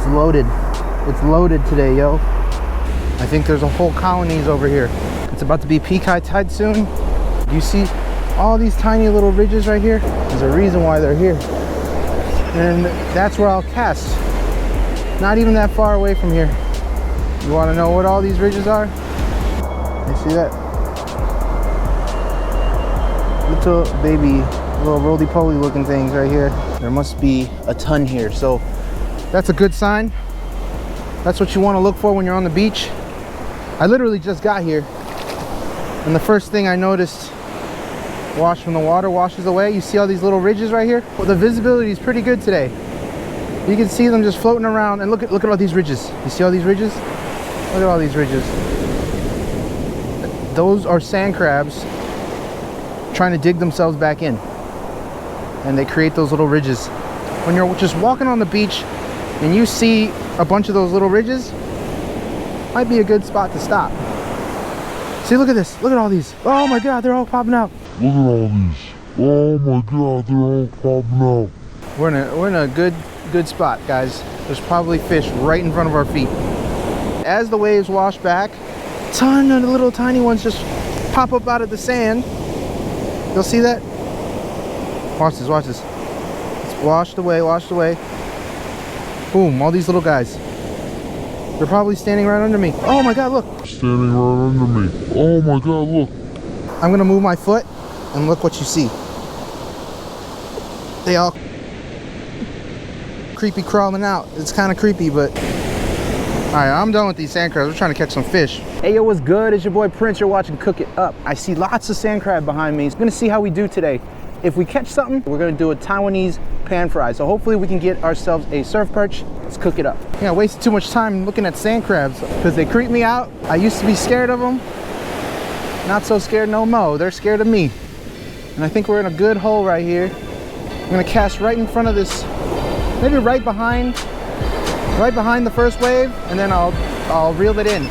It's loaded. It's loaded today, yo. I think there's a whole colonies over here. It's about to be peak high tide soon. Do you see all these tiny little ridges right here? There's a reason why they're here. And that's where I'll cast. Not even that far away from here. You want to know what all these ridges are? You see that? Little baby, little roly-poly looking things right here. There must be a ton here, so that's a good sign. That's what you want to look for when you're on the beach. I literally just got here, and the first thing I noticed, wash from the water washes away. You see all these little ridges right here? Well, the visibility is pretty good today. You can see them just floating around, and look at all these ridges. You see all these ridges? Look at all these ridges. Those are sand crabs trying to dig themselves back in, and they create those little ridges. When you're just walking on the beach and you see a bunch of those little ridges, might be a good spot to stop. See, look at this. Look at all these. Oh my God, they're all popping out. Look at all these. Oh my God, they're all popping out. We're in a good spot, guys. There's probably fish right in front of our feet. As the waves wash back, a ton of the little tiny ones just pop up out of the sand. You'll see that? Watch this, watch this. It's washed away, washed away. Boom, all these little guys. They're probably standing right under me. Oh my God, look. Standing right under me. Oh my God, look. I'm gonna move my foot and look what you see. They all creepy crawling out. It's kind of creepy, but all right, I'm done with these sand crabs. We're trying to catch some fish. Hey, yo, what's good? It's your boy Prince. You're watching Cook It Up. I see lots of sand crab behind me. I'm gonna see how we do today. If we catch something, we're gonna do a Taiwanese pan fry. So hopefully we can get ourselves a surf perch. Let's cook it up. Yeah, I wasted too much time looking at sand crabs because they creep me out. I used to be scared of them. Not so scared no more. They're scared of me. And I think we're in a good hole right here. I'm gonna cast right in front of this, maybe right behind the first wave, and then I'll reel it in.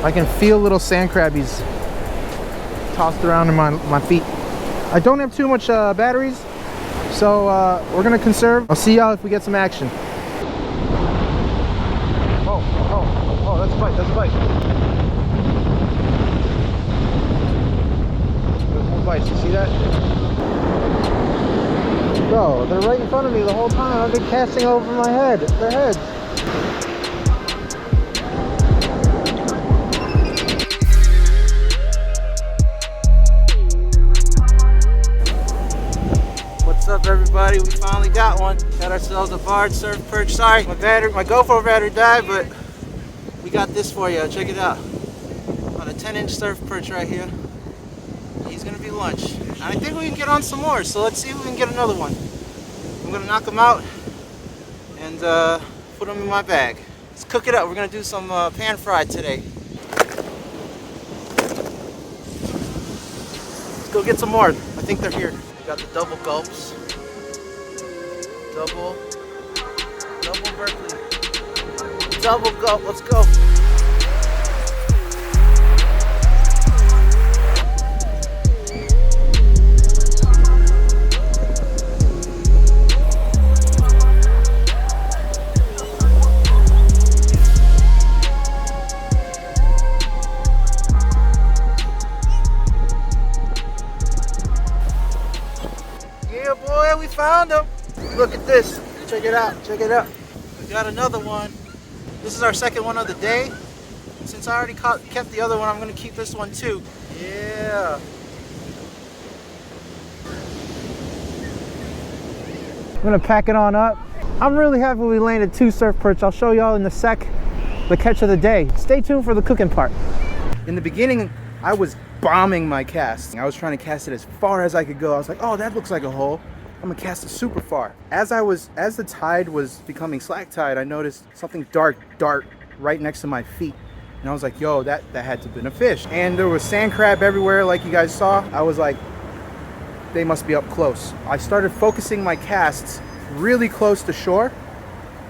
I can feel little sand crabbies tossed around in my feet. I don't have too much batteries, so we're gonna conserve. I'll see y'all if we get some action. Oh, that's a bite, that's a bite. There's more bites, you see that? Bro, they're right in front of me the whole time. I've been casting over my head, their heads. What's up, everybody? We finally got one. Got ourselves a barred surf perch. Sorry, my GoPro battery died, but we got this for you. Check it out. On a 10-inch surf perch right here. He's gonna be lunch. And I think we can get on some more, so let's see if we can get another one. I'm gonna knock him out and put him in my bag. Let's cook it up. We're gonna do some pan fry today. Let's go get some more. I think they're here. We got the double gulps. Double Berkeley. Double gulp. Let's go. Yeah, boy, we found them. Look at this. Check it out. Check it out. We got another one. This is our second one of the day. Since I already kept the other one, I'm going to keep this one too. Yeah. I'm going to pack it on up. I'm really happy we landed 2 surf perch. I'll show y'all in a sec the catch of the day. Stay tuned for the cooking part. In the beginning, I was bombing my cast. I was trying to cast it as far as I could go. I was like, oh, that looks like a hole. I'm gonna cast it super far. As the tide was becoming slack tide, I noticed something dark right next to my feet. And I was like, yo, that had to have been a fish. And there was sand crab everywhere like you guys saw. I was like, they must be up close. I started focusing my casts really close to shore,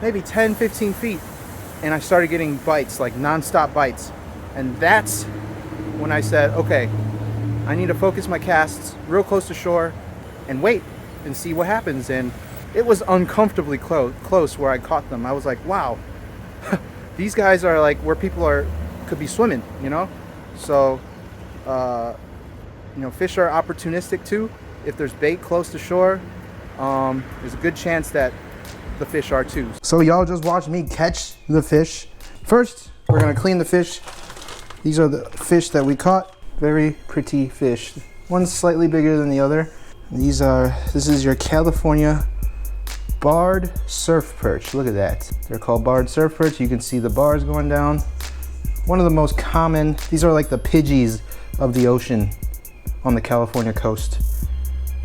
maybe 10, 15 feet. And I started getting bites, like non-stop bites. And that's when I said, okay, I need to focus my casts real close to shore and wait and see what happens. And it was uncomfortably close where I caught them. I was like, wow, these guys are like where people could be swimming, you know? So, you know, fish are opportunistic too. If there's bait close to shore, there's a good chance that the fish are too. So y'all just watched me catch the fish. First, we're gonna clean the fish. These are the fish that we caught. Very pretty fish. One's slightly bigger than the other. This is your California barred surf perch. Look at that. They're called barred surf perch. You can see the bars going down. One of the most common, these are like the Pidgeys of the ocean on the California coast.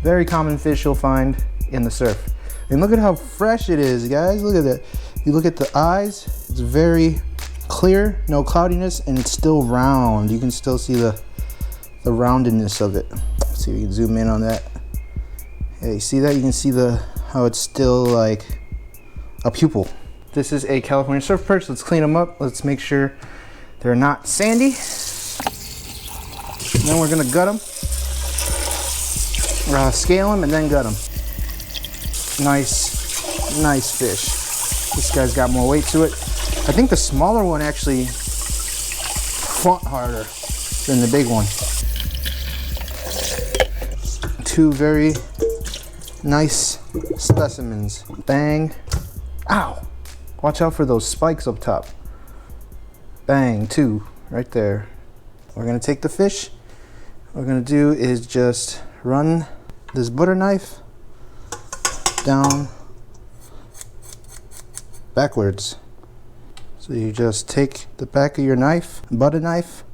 Very common fish you'll find in the surf. And look at how fresh it is, guys. Look at that. You look at the eyes, it's very clear, no cloudiness, and it's still round. You can still see the roundedness of it. Let's see if we can zoom in on that. Yeah, you see that? You can see how it's still like a pupil. This is a California surf perch. Let's clean them up. Let's make sure they're not sandy. And then we're gonna gut them. We're gonna scale them and then gut them. Nice fish. This guy's got more weight to it. I think the smaller one actually fought harder than the big one. Two very nice specimens. Bang. Ow! Watch out for those spikes up top. Bang, two right there. We're gonna take the fish. What we're gonna do is just run this butter knife down backwards. So you just take the back of your knife, butter knife,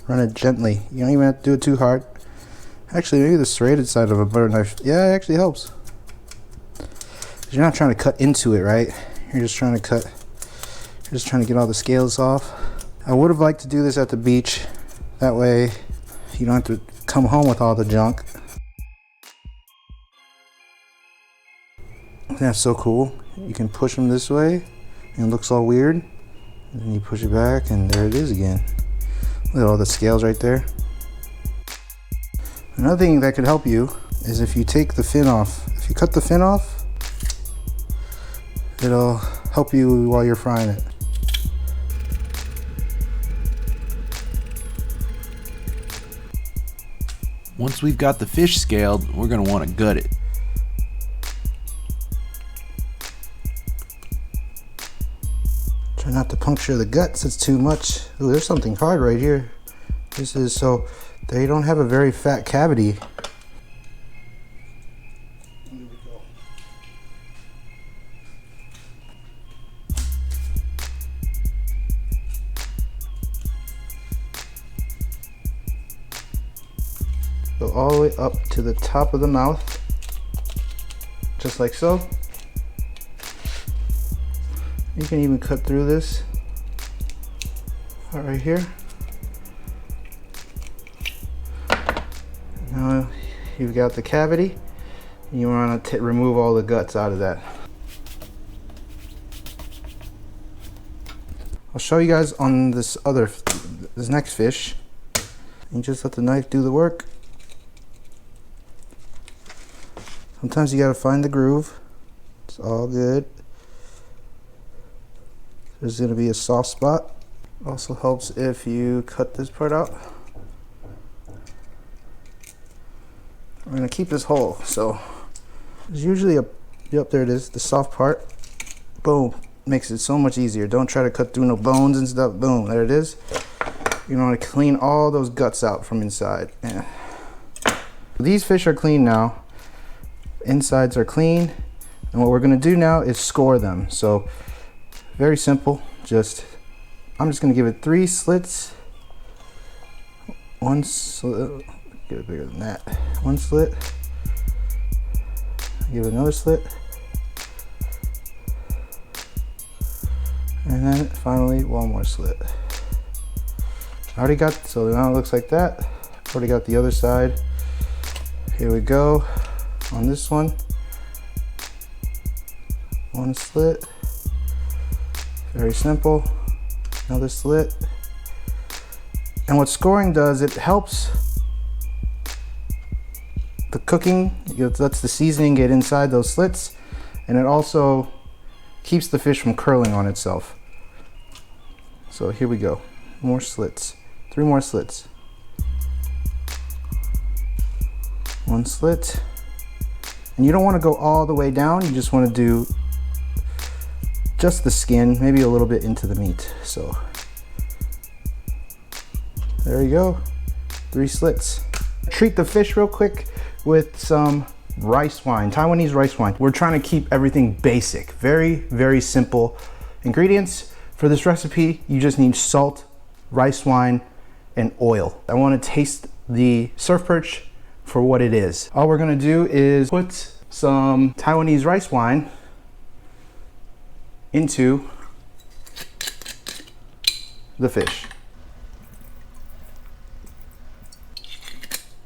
run it gently. You don't even have to do it too hard. Actually, maybe the serrated side of a butter knife, yeah, it actually helps. You're not trying to cut into it, right? You're just trying to get all the scales off. I would have liked to do this at the beach. That way you don't have to come home with all the junk. That's so cool. You can push them this way and it looks all weird. And then you push it back and there it is again. Look at all the scales right there. Another thing that could help you is if you take the fin off. If you cut the fin off, it'll help you while you're frying it. Once we've got the fish scaled, we're going to want to gut it. Try not to puncture the guts, it's too much. Ooh, there's something hard right here. This is so, they don't have a very fat cavity. Go all the way up to the top of the mouth, just like so. You can even cut through this part right here. Now you've got the cavity. You want to remove all the guts out of that. I'll show you guys on this next fish. You just let the knife do the work. Sometimes you gotta find the groove. It's all good. There's gonna be a soft spot. Also helps if you cut this part out. We're gonna keep this whole. So there's usually yep, there it is, the soft part. Boom, makes it so much easier. Don't try to cut through no bones and stuff. Boom, there it is. You want to clean all those guts out from inside. Yeah. These fish are clean now. Insides are clean, and what we're going to do now is score them. So very simple. I'm just going to give it 3 slits. One slit. Get it bigger than that. 1 slit. Give it another slit. And then finally, one more slit. I already got, so now it looks like that. Already got the other side. Here we go. On this one, one slit. Very simple. Another slit. And what scoring does, it helps the cooking, it lets the seasoning get inside those slits, and it also keeps the fish from curling on itself. So here we go. More slits. 3 more slits. One slit. And you don't want to go all the way down, you just want to do just the skin, maybe a little bit into the meat. So there you go, 3 slits. Treat the fish real quick with some rice wine, Taiwanese rice wine. We're trying to keep everything basic, very, very simple ingredients. For this recipe, you just need salt, rice wine, and oil. I want to taste the surf perch for what it is. All we're gonna do is put some Taiwanese rice wine into the fish.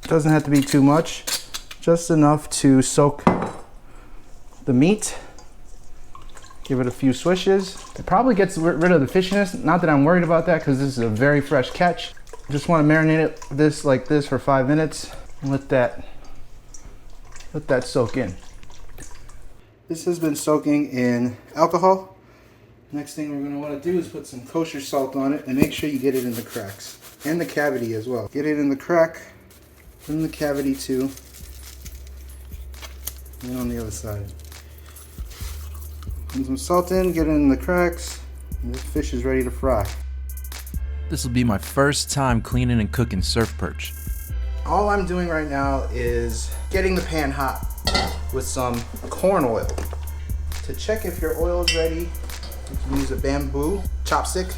Doesn't have to be too much, just enough to soak the meat. Give it a few swishes. It probably gets rid of the fishiness. Not that I'm worried about that because this is a very fresh catch. Just want to marinate it like this for 5 minutes and let that soak in. This has been soaking in alcohol. Next thing we're going to want to do is put some kosher salt on it and make sure you get it in the cracks and the cavity as well. Get it in the crack, in the cavity too, and on the other side. Put some salt in, get it in the cracks, and this fish is ready to fry. This will be my first time cleaning and cooking surf perch. All I'm doing right now is getting the pan hot with some corn oil. To check if your oil is ready, you can use a bamboo chopstick,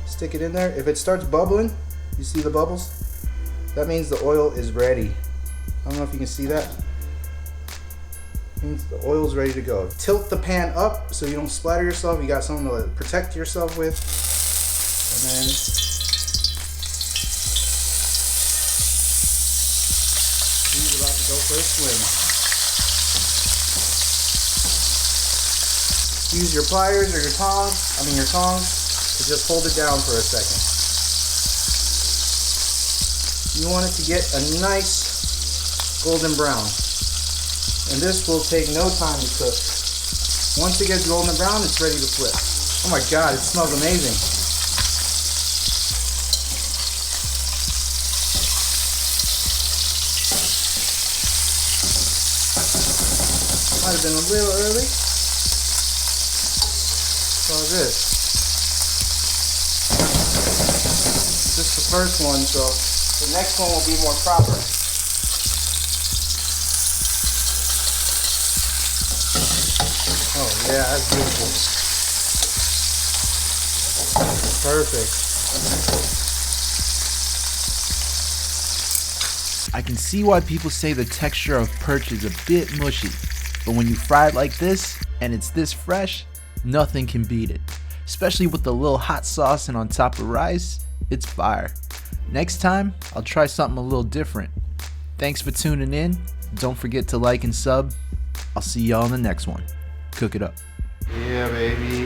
stick it in there. If it starts bubbling, you see the bubbles? That means the oil is ready. I don't know if you can see that. Means the oil's ready to go. Tilt the pan up so you don't splatter yourself. You got something to protect yourself with. And then he's about to go for a swim. Use your pliers or your tongs, your tongs, to just hold it down for a second. You want it to get a nice golden brown. And this will take no time to cook. Once it gets golden brown, it's ready to flip. Oh my God, it smells amazing. Might have been a little early. It's all good. This is the first one, so the next one will be more proper. Oh yeah, that's beautiful. Perfect. I can see why people say the texture of perch is a bit mushy, but when you fry it like this and it's this fresh, nothing can beat it. Especially with a little hot sauce and on top of rice, it's fire. Next time, I'll try something a little different. Thanks for tuning in. Don't forget to like and sub. I'll see y'all in the next one. Cook it up. Yeah, baby.